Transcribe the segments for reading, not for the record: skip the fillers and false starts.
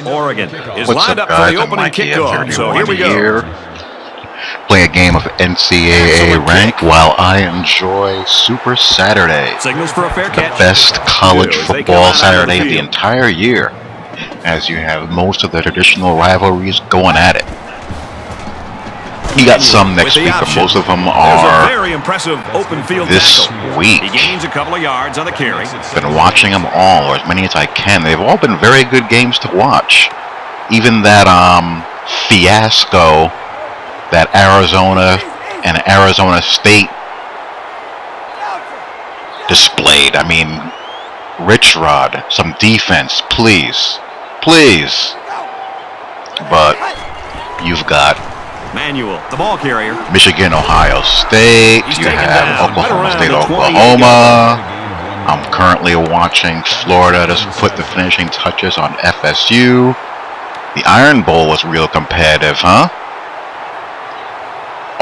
Oregon is What's lined up, up for guys? the I'm opening Mikey, kickoff. So here we go. here, playing a game of NCAA rank while I enjoy Super Saturday, Signals for a fair the catch. best college As they come football out Saturday onto of the the field. entire year, as you have most of the traditional rivalries going at it. You got some next With the week, but option. most of them There's a are very impressive open field this tackle. week. He gains a couple of yards on the carry. Been watching them all, or as many as I can. They've all been very good games to watch. Even that fiasco that Arizona and Arizona State displayed. I mean, Rich Rod, some defense, please. Please. But you've got Manuel, the ball carrier. Michigan, Ohio State. He's You taken have down. Oklahoma Right State, around the 28 Oklahoma. I'm currently watching Florida just put the finishing touches on FSU. The Iron Bowl was real competitive, huh?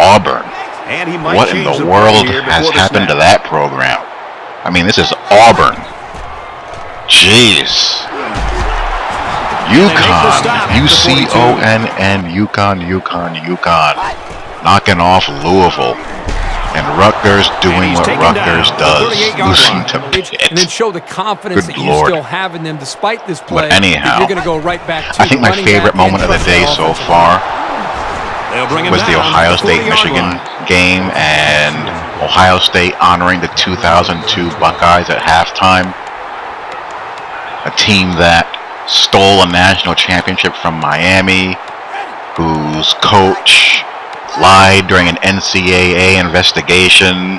Auburn. And he might What in change the play world here has before the happened to snap. that program? I mean, this is Auburn. Jeez. UConn, UConn, UConn, knocking off Louisville. And Rutgers doing what Rutgers does, losing to Pitt. And then show the confidence Good that Lord. you still have in them despite this play. But anyhow, you're going to go right back to I think my running favorite back moment of into the day so offensive far They'll bring him was the down Ohio at the 40-yard State-Michigan line. game, and Ohio State honoring the 2002 Buckeyes at halftime. A team that stole a national championship from Miami, whose coach lied during an NCAA investigation,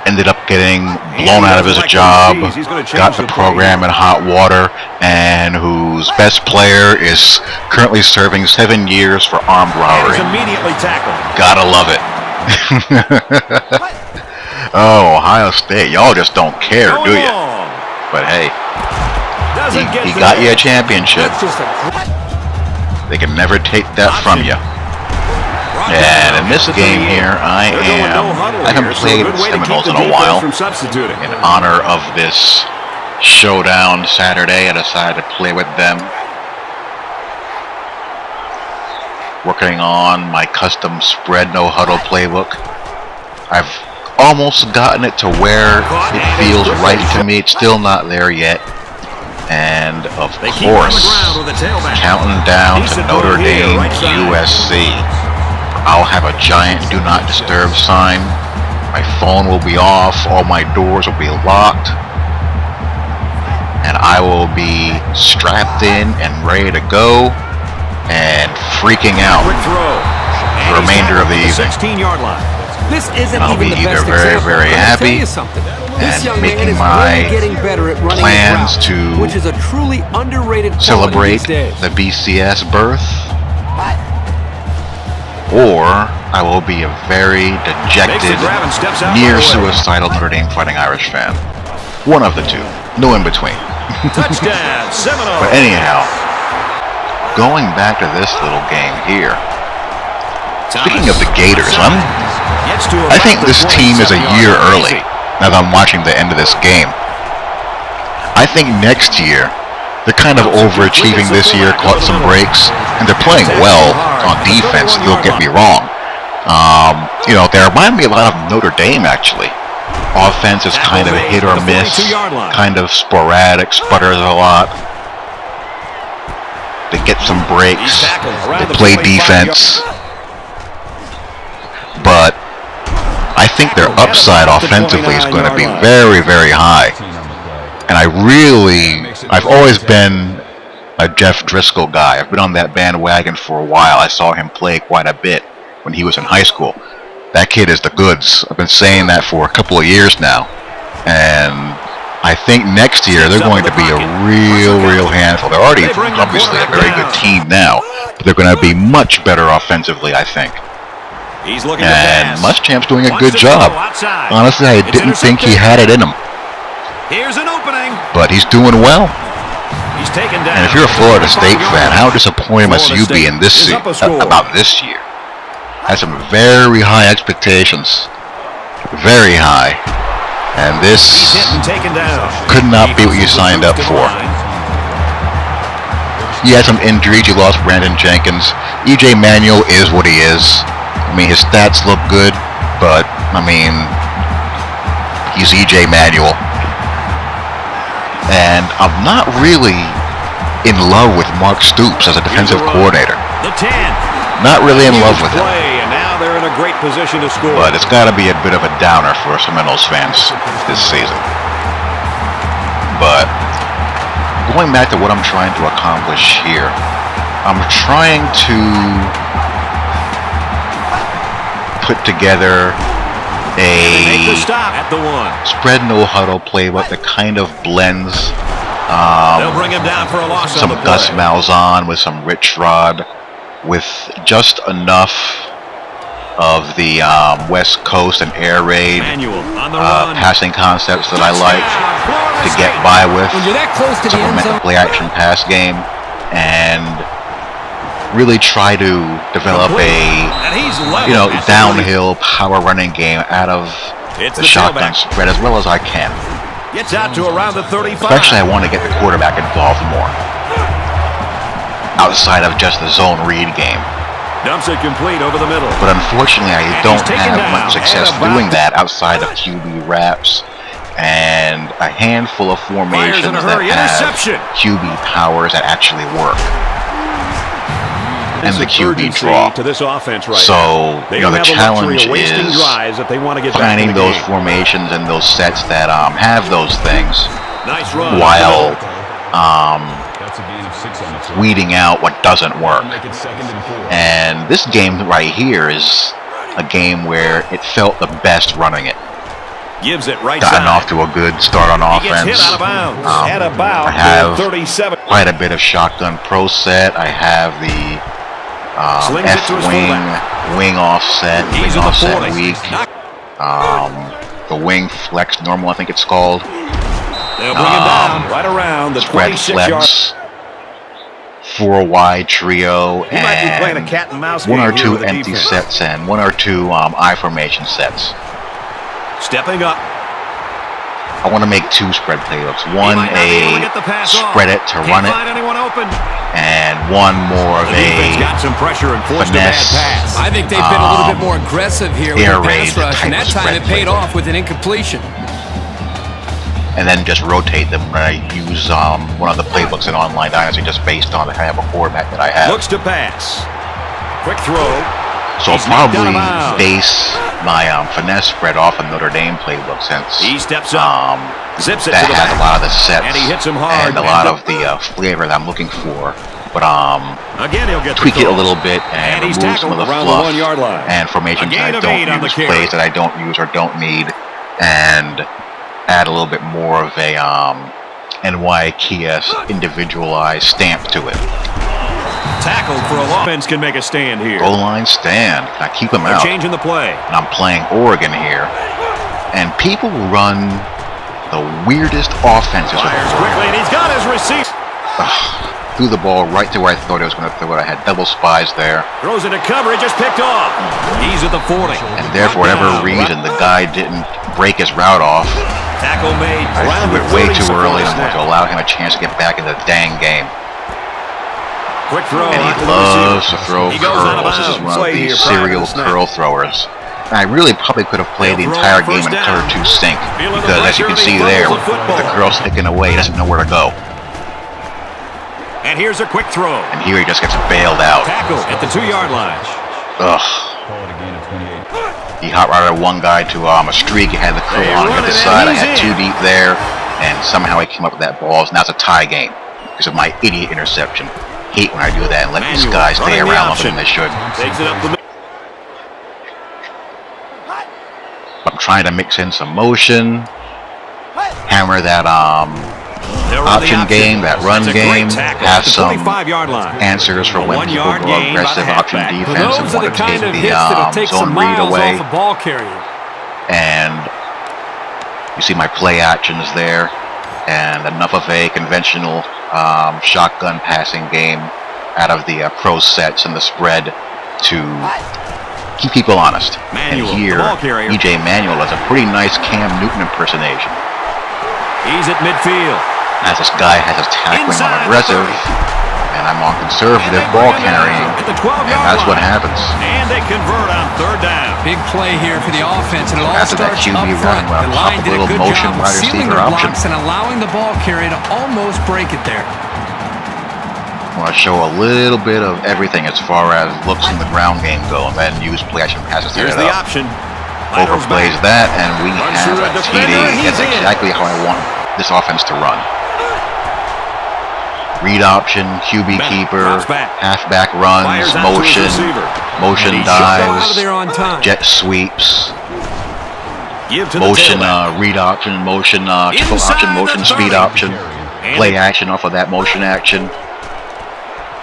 ended up getting blown out of his job, got the program in hot water, and whose best player is currently serving 7 years for armed robbery. He's immediately tackled. Gotta love it. Oh, Ohio State, y'all just don't care, do you? But hey, he got you a championship. That's just a They can never take that from you. And in this game here, I haven't played Seminoles in a while. In honor of this Showdown Saturday, I decided to play with them. Working on my custom spread no-huddle playbook. I've almost gotten it to where it feels right to me. It's still not there yet. And of course, counting down to Notre Dame, USC. I'll have a giant do not disturb sign. My phone will be off. All my doors will be locked. And I will be strapped in and ready to go and freaking out the remainder of the evening. 16-yard line. This isn't I'll even be the either best very, example. very Let me happy tell you something. This and young man making is my really getting better at running plans his route, to which is a truly underrated quality celebrate these days. the BCS birth, or I will be a very dejected, near suicidal Notre Dame Fighting Irish fan. One of the two, no in between. Touchdown, Seminoles. But anyhow, going back to this little game here. Speaking of the Gators, I think this team is a year early. Now that I'm watching the end of this game, I think next year they're kind of overachieving this year, caught some breaks, and they're playing well on defense. Don't get me wrong. You know, they remind me a lot of Notre Dame actually. Offense is kind of hit or miss, kind of sporadic, sputters a lot. They get some breaks, they play defense, but I think their upside offensively is going to be very, very high. And I've always been a Jeff Driscoll guy. I've been on that bandwagon for a while. I saw him play quite a bit when he was in high school. That kid is the goods. I've been saying that for a couple of years now. And I think next year they're going to be a real handful. They're already obviously a very good team now, but they're going to be much better offensively, I think. And Muschamp's doing a good job. Honestly, I didn't think he had it in him. Here's an opening. But he's doing well. He's taken down. And if you're a Florida State fan, how disappointed must you be in this about this year? I had some very high expectations. Very high. And this could not be what you signed up for. He had some injuries. He lost Brandon Jenkins. E.J. Manuel is what he is. I mean, his stats look good, but, I mean, he's E.J. Manuel. And I'm not really in love with Mark Stoops as a defensive coordinator. The 10. Not really in love with him. And now they're in a great position to score. But it's got to be a bit of a downer for Seminoles fans this season. But going back to what I'm trying to accomplish here, I'm trying to put together a stop at the 1. spread no-huddle playbook that kind of blends They'll bring him down for a loss some on the Gus play. Malzahn with some Rich Rod, with just enough of the West Coast and air raid Manuel on the run. passing concepts that I like to get by with. When you're that close to the end Supplement the zone, play action pass game and really try to develop And he's level a at the downhill power running game out of It's the the shotgun tailback. spread as well as I can. Gets out to around the 35. Especially I want to get the quarterback involved more outside of just the zone read game. Dumps it complete over the middle. But unfortunately, I And don't he's taken have down much success at about doing that outside of QB wraps and a handful of formations Fires in a that hurry. have Interception. QB powers that actually work. And the QB Urgency draw. to this offense right now. So, They the don't have the luxury challenge of wasting is drives if they want to get back in finding the those game. formations and those sets that have those things Nice run. while weeding out what doesn't work. And this game right here is a game where it felt the best running it. Gives it right Gotten side. off to a good start on He gets offense. hit out of bounds. At about I have 37. quite a bit of shotgun pro set. I have the Slings it to his wing offset, He's wing at the offset 40. weak. The wing flex normal, I think it's called. They'll bring him down right around the Spread 26-yard. flex, 4 wide trio, He might be playing a and cat and mouse one game or here two with the empty defense. sets and one or two I formation sets. Stepping up. I want to make 2 spread playbooks. He One might not be able to get the pass off. spread it to Can't run it, find anyone open. and one more of The defense a got some pressure and forced a bad finesse. pass. I think they've been a little bit more aggressive here with air their raid pass rush, and type that time spread it paid playbook. off with an incompletion. and then just rotate them when I use one of the playbooks in Online Dynasty just based on the kind of a quarterback that I have. Looks to pass. Quick throw. So I'll He's knocked out probably of bounds. base my finesse spread off of Notre Dame playbook since He steps up. Zips it that to the has back. a lot of the sets And he hits him hard. and a lot of the flavor that I'm looking for. But Again, he'll get tweak the it a call. little bit and he's remove some tackled of the around fluff the 1-yard line. and formations A gain that I of 8 on don't the use, carry. plays that I don't use or don't need, and add a little bit more of a NYKS individualized stamp to it. Tackled for a loss. Offense can make a stand here. Goal line stand. Can I keep them They're out? changing the play. And I'm playing Oregon here, and people run the weirdest offenses with Fires Oregon. quickly, and he's got his receipt. Threw the ball right to where I thought I was going to throw it. I had double spies there, Throws into coverage, just picked off. He's at the 40. and there, for whatever reason, the guy didn't break his route off. Tackle made. I Around threw the it way 30 too early, and snap. I'm going to allow him a chance to get back in the dang game. Quick throw. And he out to the loves to receiver. throw He goes out of curls. This is bounds. one of Play the here prior to serial the snap. curl throwers. And I really probably could have played the They'll throw entire on game in first cover down. 2 sync, Feeling the because as you pressure, can and he see there, fumbles the football. the curl's sticking away. He doesn't know where to go. And here's a quick throw. And here he just gets bailed out. Tackle at the 2-yard line. Ugh. He hot routed one guy to a streak. He had the curl They on the run other it, and side. I he's had in. 2 deep there, and somehow he came up with that ball. So now it's a tie game because of my idiot interception. Hate when I do that and let these Manuel guys stay running the around longer option. than they should. Takes it up the middle. I'm trying to mix in some motion, hammer that They'll run the option game, that run That's a great game, tackle have at the some 25-yard line. answers for A when people 1-yard go gain by aggressive the option halfback. defense and Those are want the to kind take of the hits that'll take some zone read miles away. off a ball carrier. And you see my play actions there, and enough of a conventional shotgun passing game out of the pro sets and the spread to keep people honest. Manuel, and here, the ball carrier. E.J. Manuel does a pretty nice Cam Newton impersonation. He's at midfield. As this guy has his tackling Inside on the aggressive, 30. and I'm conservative ball carrying, At the and 12-yard that's what line. happens. And they convert on third down. Big play here for the offense, and it all After that starts QB up front. run, The pop line a did a little good motion job of wide sealing receiver their option. blocks and allowing the ball carrier to almost break it there. I want to show a little bit of everything as far as looks in the ground game go, and then use play action passes to Here's get it the up. option. Overplays that, and we Runs have through a a defender, TD. and he's That's in. exactly how I want this offense to run. Read option, QB keeper, drops back. halfback runs, Fires out to his motion, receiver. motion And he Go out of dives, there on time. jet sweeps, Give to the motion tailback. read option, motion triple Inside option, the motion speed 30. option, And play action off of that motion action,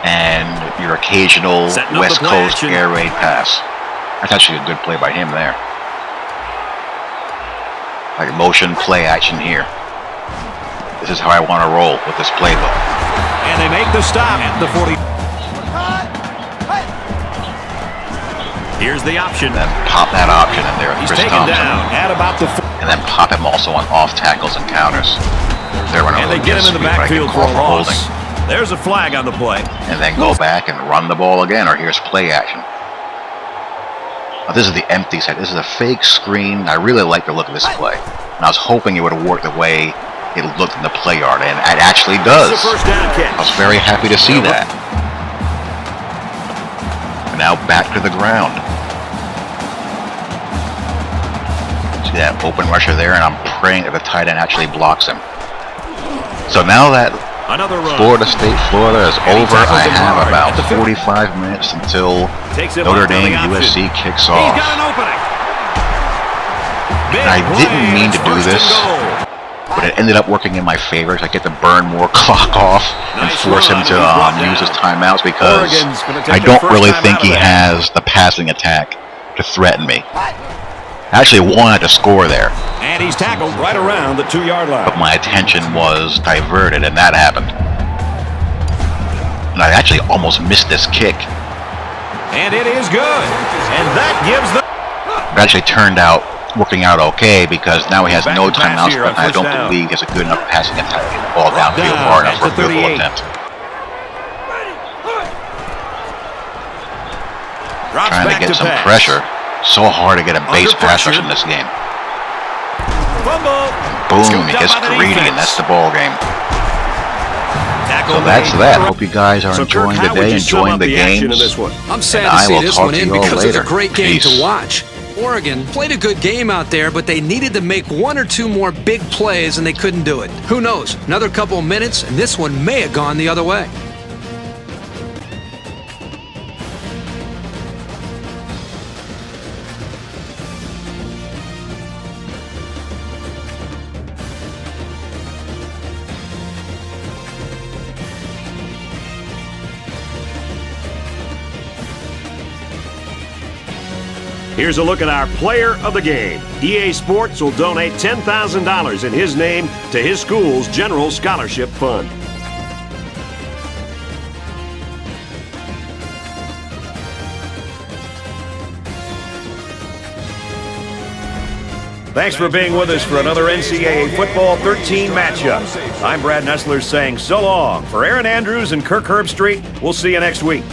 and your occasional Setting up West the play Coast action. air raid pass. That's actually a good play by him there. Like motion play action here. This is how I want to roll with this playbook. And they make the stop at the 40. Here's the option. And then pop that option in there. He's Chris taken Thompson. down at about the 40. And then pop him also on off tackles and counters. There went And over they get him in the sweep, but I can backfield for call a for loss. holding. There's a flag on the play. And then go back and run the ball again, or here's play action. Now, this is the empty set. This is a fake screen. I really like the look of this play. And I was hoping it would have worked the way it looked in the play yard, and it actually does. It's the first down catch. I was very happy to see that. And now back to the ground. See that open rusher there, and I'm praying that the tight end actually blocks him. So now that Another run. Florida State, Florida is And he over, tackles I him have hard about at the 50. 45 minutes until Takes him Notre up on the Dame option. USC kicks He's off. got an opening. Big And I didn't play. mean It's to do first and this, goal. but it ended up working in my favor. I get to burn more clock off and Nice force him run. to He's brought use his down. timeouts because Oregon's gonna take I their don't first really time think out of he that. has the passing attack to threaten me. I actually wanted to score there, And he's tackled right around the 2-yard line. but my attention was diverted, and that happened. And I actually almost missed this kick. And it is good. And that gives the... It actually turned out working out okay because now he has Back no to pass timeouts, here but on I first don't down. believe he has a good enough passing attack to get the ball Brought downfield down far enough at for a the field goal 38. attempt. Drops Trying to back get some pass. pressure. So hard to get a base Under pass rush pressure. in this game. Fumble. Boom, Scooped he up gets by the greedy, defense. and that's the ball game. Tackle So that's made. that. Hope you guys are So, Kirk, enjoying how the would day, you sum enjoying up the action in games. this one? I'm sad And to I see will this talk one to in you all because it was a later. great game Peace. to watch. Oregon played a good game out there, but they needed to make one or two more big plays, and they couldn't do it. Who knows? Another couple of minutes, and this one may have gone the other way. Here's a look at our player of the game. EA Sports will donate $10,000 in his name to his school's General Scholarship Fund. Thanks for being with us for another NCAA Football 13 matchup. I'm Brad Nessler saying so long. For Aaron Andrews and Kirk Herbstreit, we'll see you next week.